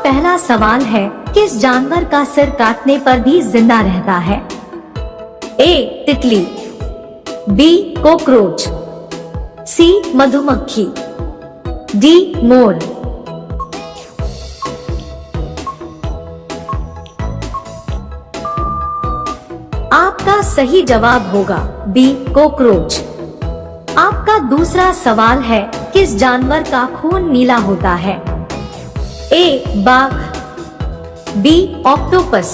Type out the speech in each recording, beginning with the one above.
पहला सवाल है, किस जानवर का सिर काटने पर भी जिंदा रहता है? ए तितली, बी कॉकरोच, सी मधुमक्खी, डी मोर। आपका सही जवाब होगा बी कॉकरोच। आपका दूसरा सवाल है, किस जानवर का खून नीला होता है? ए बाघ, बी ऑक्टोपस,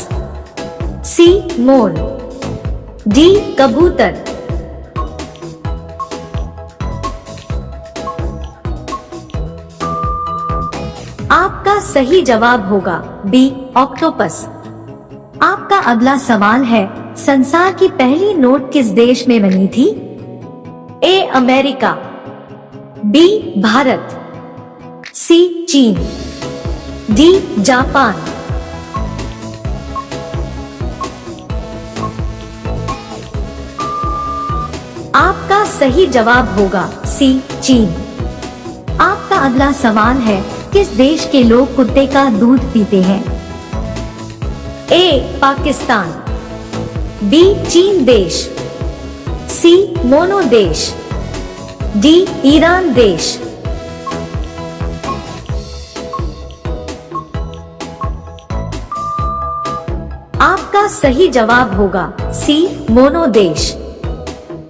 सी मोर, डी कबूतर। आपका सही जवाब होगा बी ऑक्टोपस। आपका अगला सवाल है, संसार की पहली नोट किस देश में बनी थी? ए अमेरिका, बी भारत, सी चीन, डी जापान। आपका सही जवाब होगा सी चीन। आपका अगला सवाल है, किस देश के लोग कुत्ते का दूध पीते हैं? ए पाकिस्तान, बी चीन देश, सी मोनो देश, डी ईरान देश। आपका सही जवाब होगा सी मोनो देश।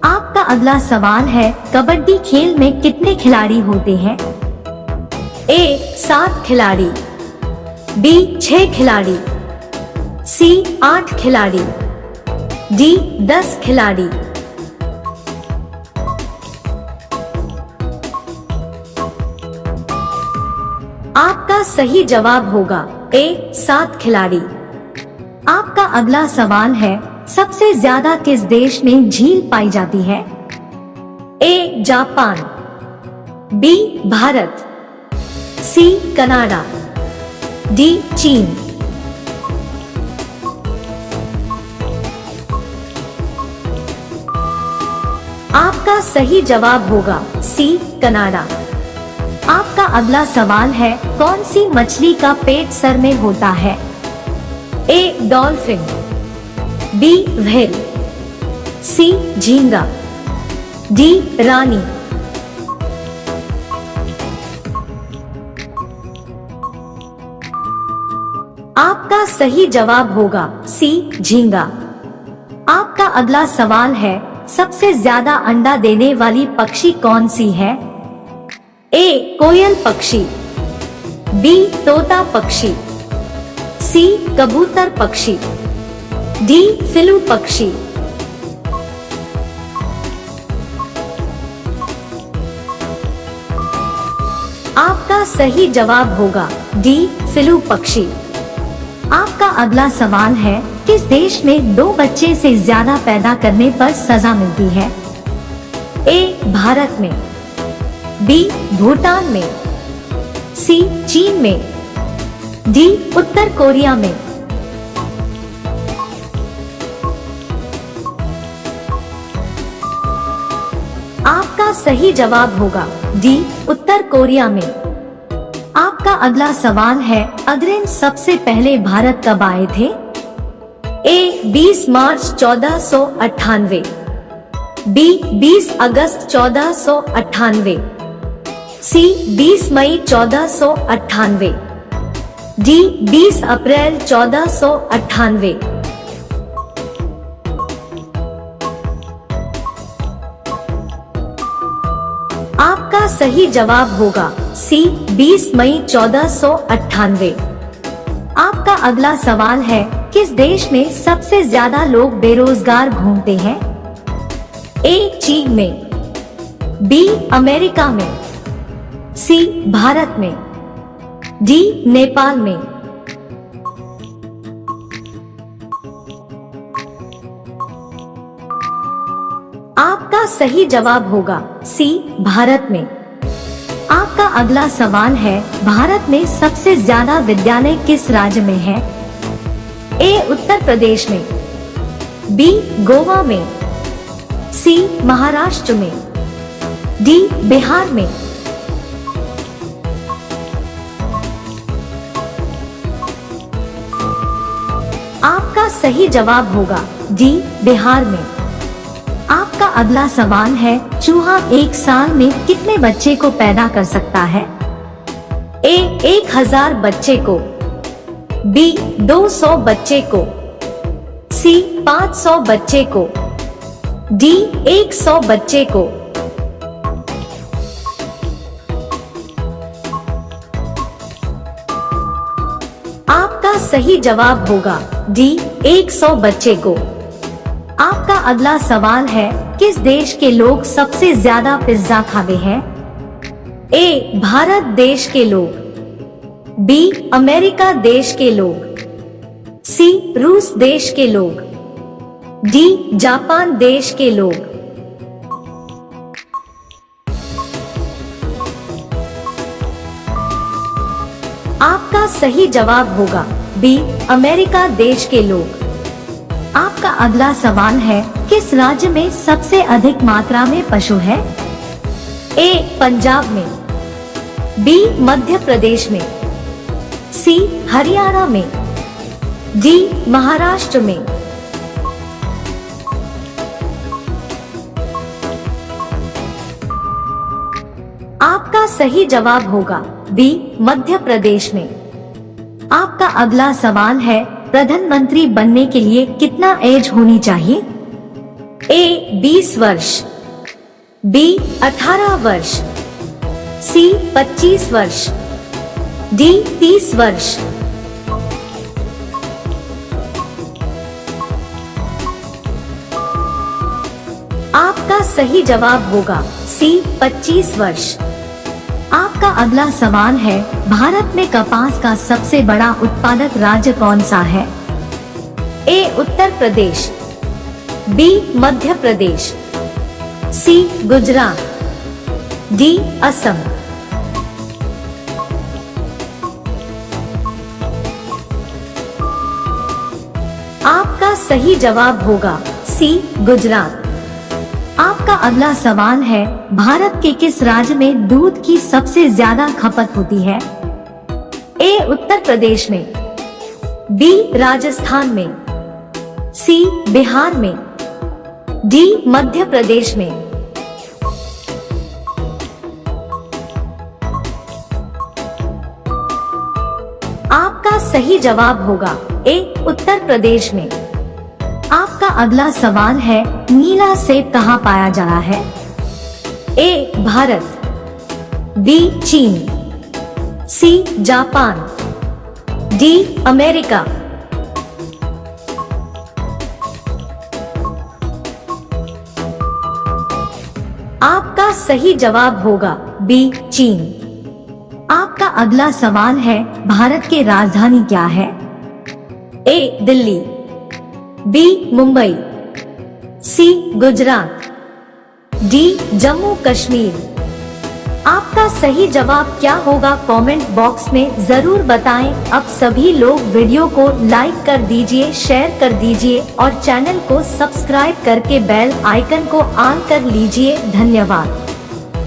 आपका अगला सवाल है, कबड्डी खेल में कितने खिलाड़ी होते हैं? ए 7 खिलाड़ी, बी 6 खिलाड़ी, सी 8 खिलाड़ी, डी 10 खिलाड़ी। आपका सही जवाब होगा ए 7 खिलाड़ी। आपका अगला सवाल है, सबसे ज्यादा किस देश में झील पाई जाती है? A Japan, B Bharat, C Canada, D चीन। आपका सही जवाब होगा सी कनाडा। आपका अगला सवाल है, कौन सी मछली का पेट सर में होता है? ए डॉल्फिन, बी व्हेल, सी झींगा, डी रानी। आपका सही जवाब होगा सी झींगा। आपका अगला सवाल है, सबसे ज्यादा अंडा देने वाली पक्षी कौन सी है? ए कोयल पक्षी, बी तोता पक्षी, सी कबूतर पक्षी, डी फिलू पक्षी। आपका सही जवाब होगा डी फिलू पक्षी। आपका अगला सवाल है, किस देश में 2 बच्चे से ज्यादा पैदा करने पर सजा मिलती है? ए भारत में, बी भूटान में, सी चीन में, डी उत्तर कोरिया में। आपका सही जवाब होगा डी उत्तर कोरिया में। आपका अगला सवाल है, अग्रसेन सबसे पहले भारत कब आए थे? ए 20 मार्च 1498, बी 20 अगस्त 1498, सी 20 मई 1498, डी 20 अप्रैल 1498। आपका सही जवाब होगा सी 20 मई 1498। आपका अगला सवाल है, किस देश में सबसे ज्यादा लोग बेरोजगार घूमते हैं? ए चीन में, बी अमेरिका में, सी भारत में, डी नेपाल में। आपका सही जवाब होगा सी भारत में। आपका अगला सवाल है, भारत में सबसे ज्यादा विद्यालय किस राज्य में है? ए उत्तर प्रदेश में, बी गोवा में, सी महाराष्ट्र में, डी बिहार में। आपका सही जवाब होगा डी, बिहार में। आपका अगला सवाल है, चूहा एक साल में कितने बच्चे को पैदा कर सकता है? ए, 1000 बच्चे को, बी, 200 बच्चे को, सी, 500 बच्चे को, डी, 100 बच्चे को। आपका सही जवाब होगा डी, 100 बच्चे को। आपका अगला सवाल है, किस देश के लोग सबसे ज्यादा पिज्जा खाते हैं? ए, भारत देश के लोग, बी, अमेरिका देश के लोग, सी, रूस देश के लोग, डी, जापान देश के लोग। आपका सही जवाब होगा बी, अमेरिका देश के लोग। आपका अगला सवाल है, किस राज्य में सबसे अधिक मात्रा में पशु है? ए, पंजाब में, बी, मध्य प्रदेश में, सी, हरियाणा में, डी, महाराष्ट्र में। आपका सही जवाब होगा बी, मध्य प्रदेश में। आपका अगला सवाल है, प्रधानमंत्री बनने के लिए कितना एज होनी चाहिए? ए, 20 वर्ष, बी, 18 वर्ष, सी, 25 वर्ष, डी, 30 वर्ष। आपका सही जवाब होगा सी, 25 वर्ष। आपका अगला सवाल है, भारत में कपास का सबसे बड़ा उत्पादक राज्य कौन सा है? ए, उत्तर प्रदेश, बी, मध्य प्रदेश, सी, गुजरात, डी, असम। आपका सही जवाब होगा सी, गुजरात। आपका अगला सवाल है, भारत के किस राज्य में दूध की सबसे ज्यादा खपत होती है? ए, उत्तर प्रदेश में, बी, राजस्थान में, सी, बिहार में, डी, मध्य प्रदेश में। आपका सही जवाब होगा ए, उत्तर प्रदेश में। आपका अगला सवाल है, नीला सेब कहाँ पाया जाता है? ए, भारत, बी, चीन, सी, जापान, डी, अमेरिका। आपका सही जवाब होगा बी, चीन। आपका अगला सवाल है, भारत की राजधानी क्या है? ए, दिल्ली, बी, मुंबई, सी, गुजरात, डी, जम्मू कश्मीर। आपका सही जवाब क्या होगा कमेंट बॉक्स में जरूर बताएं। अब सभी लोग वीडियो को लाइक कर दीजिए, शेयर कर दीजिए और चैनल को सब्सक्राइब करके बेल आइकन को ऑन कर लीजिए। धन्यवाद।